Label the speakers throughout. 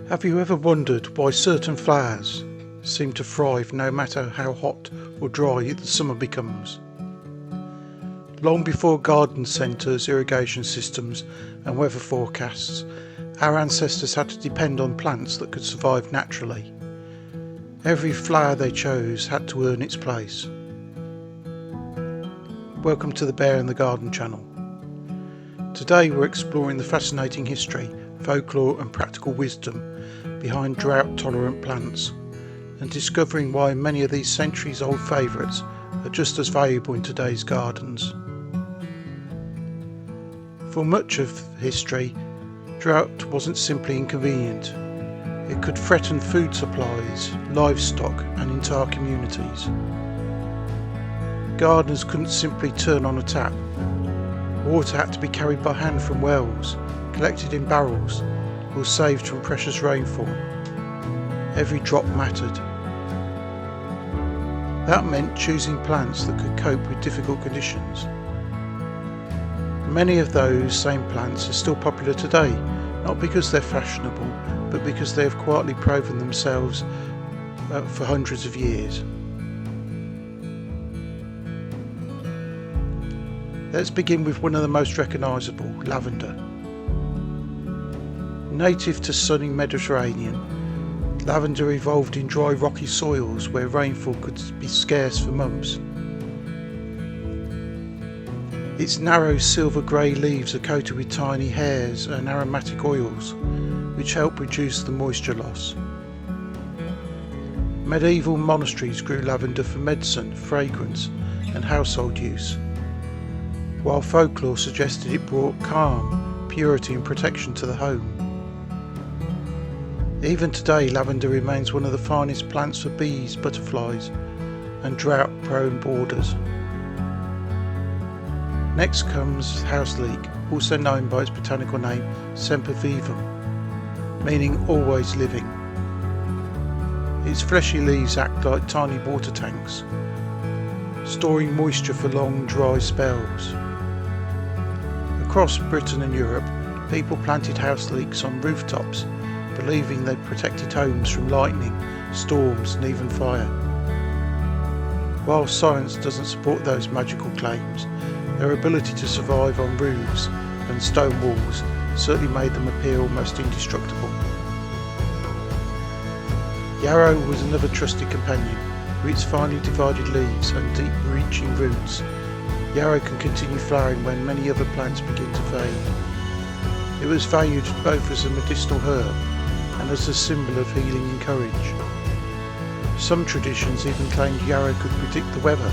Speaker 1: Have you ever wondered why certain flowers seem to thrive no matter how hot or dry the summer becomes? Long before garden centres, irrigation systems and weather forecasts, our ancestors had to depend on plants that could survive naturally. Every flower they chose had to earn its place. Welcome to the Bear in the Garden channel. Today we're exploring the fascinating history, folklore and practical wisdom behind drought-tolerant plants and discovering why many of these centuries-old favourites are just as valuable in today's gardens. For much of history, drought wasn't simply inconvenient. It could threaten food supplies, livestock and entire communities. Gardeners couldn't simply turn on a tap. Water had to be carried by hand from wells, collected in barrels, or saved from precious rainfall. Every drop mattered. That meant choosing plants that could cope with difficult conditions. Many of those same plants are still popular today, not because they're fashionable, but because they have quietly proven themselves for hundreds of years. Let's begin with one of the most recognisable, lavender. Native to sunny Mediterranean, lavender evolved in dry rocky soils where rainfall could be scarce for months. Its narrow silver grey leaves are coated with tiny hairs and aromatic oils, which help reduce the moisture loss. Medieval monasteries grew lavender for medicine, fragrance and household use, while folklore suggested it brought calm, purity and protection to the home. Even today, lavender remains one of the finest plants for bees, butterflies and drought-prone borders. Next comes houseleek, also known by its botanical name semper vivum, meaning always living. Its fleshy leaves act like tiny water tanks, storing moisture for long dry spells. Across Britain and Europe, people planted houseleeks on rooftops, believing they protected homes from lightning, storms and even fire. While science doesn't support those magical claims, their ability to survive on roofs and stone walls certainly made them appear almost indestructible. Yarrow was another trusted companion. With its finely divided leaves and deep reaching roots, yarrow can continue flowering when many other plants begin to fade. It was valued both as a medicinal herb and as a symbol of healing and courage. Some traditions even claimed yarrow could predict the weather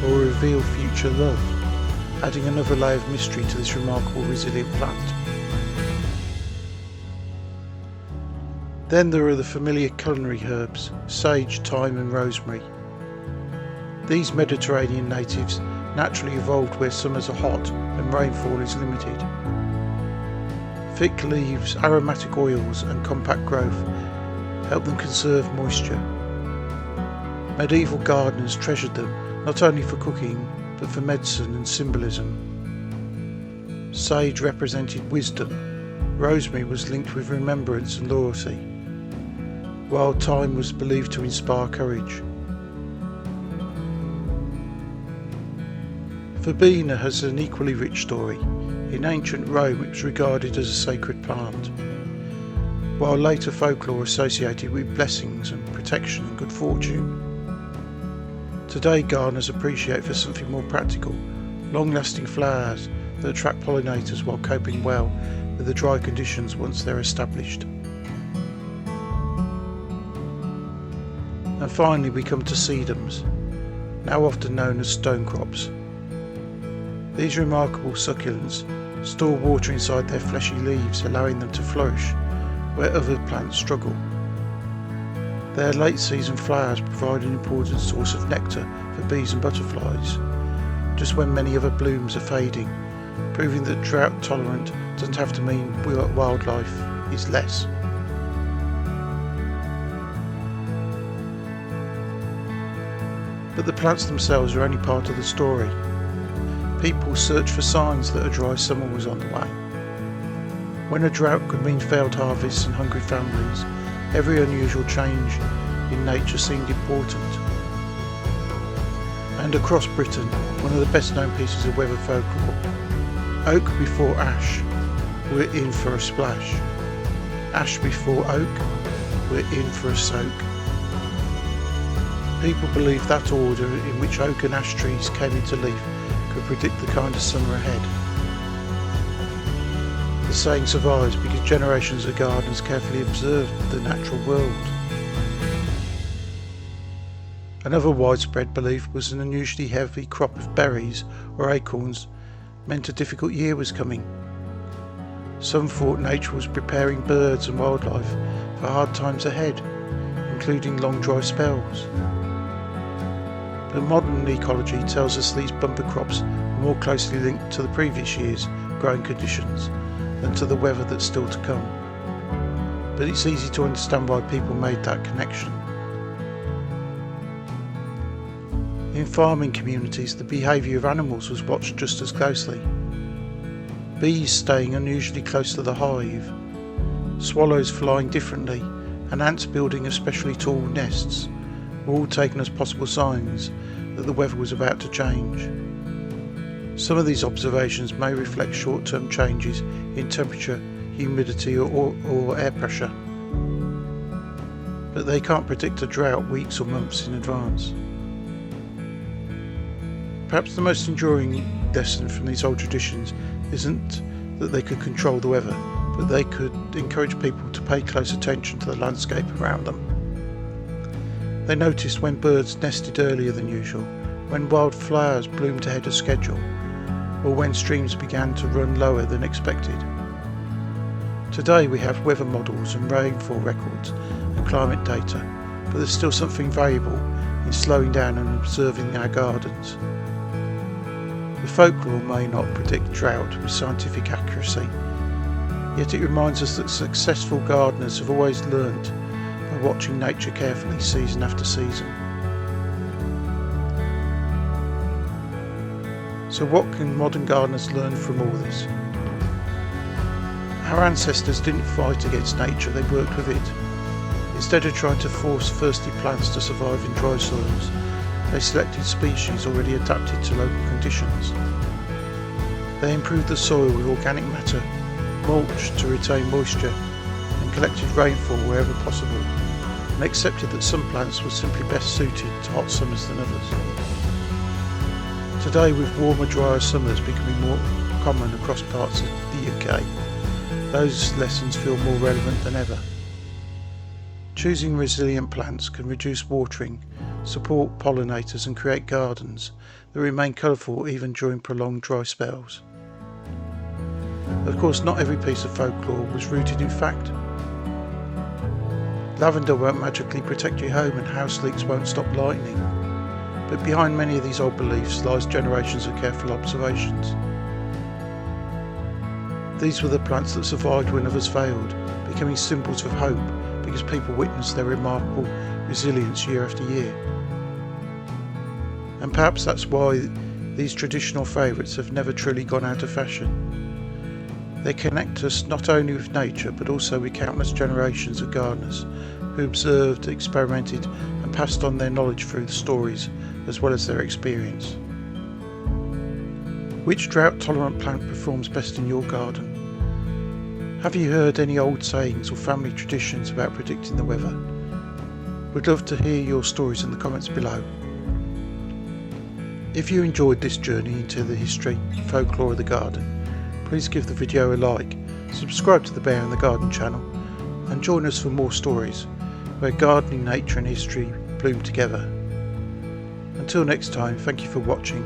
Speaker 1: or reveal future love, adding another layer of mystery to this remarkable resilient plant. Then there are the familiar culinary herbs, sage, thyme and rosemary. These Mediterranean natives naturally evolved where summers are hot and rainfall is limited. Thick leaves, aromatic oils and compact growth help them conserve moisture. Medieval gardeners treasured them not only for cooking but for medicine and symbolism. Sage represented wisdom, rosemary was linked with remembrance and loyalty, while thyme was believed to inspire courage. Verbena has an equally rich story. In ancient Rome it was regarded as a sacred plant, while later folklore associated with blessings and protection and good fortune. Today gardeners appreciate for something more practical, long-lasting flowers that attract pollinators while coping well with the dry conditions once they're established. And finally we come to sedums, now often known as stone crops. These remarkable succulents store water inside their fleshy leaves, allowing them to flourish where other plants struggle. Their late season flowers provide an important source of nectar for bees and butterflies, just when many other blooms are fading, proving that drought tolerant doesn't have to mean wildlife is less. But the plants themselves are only part of the story. People search for signs that a dry summer was on the way. When a drought could mean failed harvests and hungry families, every unusual change in nature seemed important. And across Britain, one of the best known pieces of weather folklore, oak before ash, we're in for a splash. Ash before oak, we're in for a soak. People believe that order in which oak and ash trees came into leaf could predict the kind of summer ahead. The saying survives because generations of gardeners carefully observed the natural world. Another widespread belief was an unusually heavy crop of berries or acorns meant a difficult year was coming. Some thought nature was preparing birds and wildlife for hard times ahead, including long dry spells. But modern ecology tells us these bumper crops are more closely linked to the previous year's growing conditions than to the weather that's still to come. But it's easy to understand why people made that connection. In farming communities, the behaviour of animals was watched just as closely. Bees staying unusually close to the hive, swallows flying differently, and ants building especially tall nests were all taken as possible signs that the weather was about to change. Some of these observations may reflect short-term changes in temperature, humidity or air pressure, but they can't predict a drought weeks or months in advance. Perhaps the most enduring lesson from these old traditions isn't that they could control the weather, but they could encourage people to pay close attention to the landscape around them. They noticed when birds nested earlier than usual, when wildflowers bloomed ahead of schedule, or when streams began to run lower than expected. Today we have weather models and rainfall records and climate data, but there's still something valuable in slowing down and observing our gardens. The folklore may not predict drought with scientific accuracy, yet it reminds us that successful gardeners have always learnt by watching nature carefully season after season. So what can modern gardeners learn from all this? Our ancestors didn't fight against nature, they worked with it. Instead of trying to force thirsty plants to survive in dry soils, they selected species already adapted to local conditions. They improved the soil with organic matter, mulched to retain moisture, and collected rainfall wherever possible, and accepted that some plants were simply best suited to hot summers than others. Today, with warmer, drier summers becoming more common across parts of the UK, those lessons feel more relevant than ever. Choosing resilient plants can reduce watering, support pollinators and create gardens that remain colourful even during prolonged dry spells. Of course, not every piece of folklore was rooted in fact. Lavender won't magically protect your home and houseleeks won't stop lightning. But behind many of these old beliefs lies generations of careful observations. These were the plants that survived when others failed, becoming symbols of hope because people witnessed their remarkable resilience year after year. And perhaps that's why these traditional favourites have never truly gone out of fashion. They connect us not only with nature but also with countless generations of gardeners who observed, experimented and passed on their knowledge through the stories as well as their experience. Which drought-tolerant plant performs best in your garden? Have you heard any old sayings or family traditions about predicting the weather? We'd love to hear your stories in the comments below. If you enjoyed this journey into the history and folklore of the garden, please give the video a like, subscribe to the Bear in the Garden channel and join us for more stories where gardening, nature and history bloom together. Until next time, thank you for watching